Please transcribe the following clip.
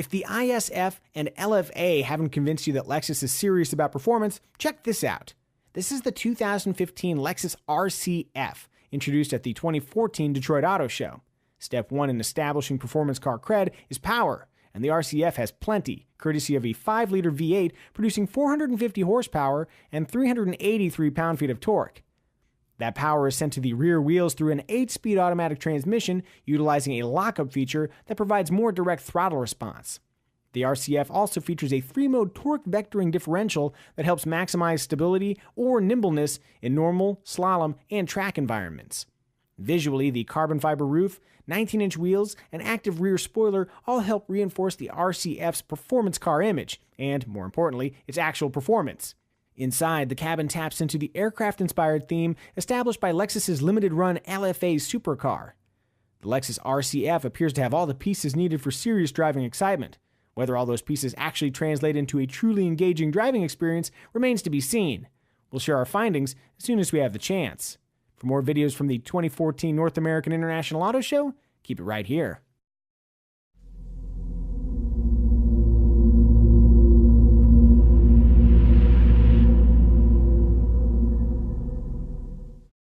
If the ISF and LFA haven't convinced you that Lexus is serious about performance, check this out. This is the 2015 Lexus RCF, introduced at the 2014 Detroit Auto Show. Step 1 in establishing performance car cred is power, and the RCF has plenty, courtesy of a 5-liter V8 producing 450 horsepower and 383 pound-feet of torque. That power is sent to the rear wheels through an 8-speed automatic transmission utilizing a lockup feature that provides more direct throttle response. The RCF also features a 3-mode torque vectoring differential that helps maximize stability or nimbleness in normal, slalom, and track environments. Visually, the carbon fiber roof, 19-inch wheels, and active rear spoiler all help reinforce the RCF's performance car image, and, more importantly, its actual performance. Inside, the cabin taps into the aircraft-inspired theme established by Lexus's limited-run LFA supercar. The Lexus RCF appears to have all the pieces needed for serious driving excitement. Whether all those pieces actually translate into a truly engaging driving experience remains to be seen. We'll share our findings as soon as we have the chance. For more videos from the 2014 North American International Auto Show, keep it right here.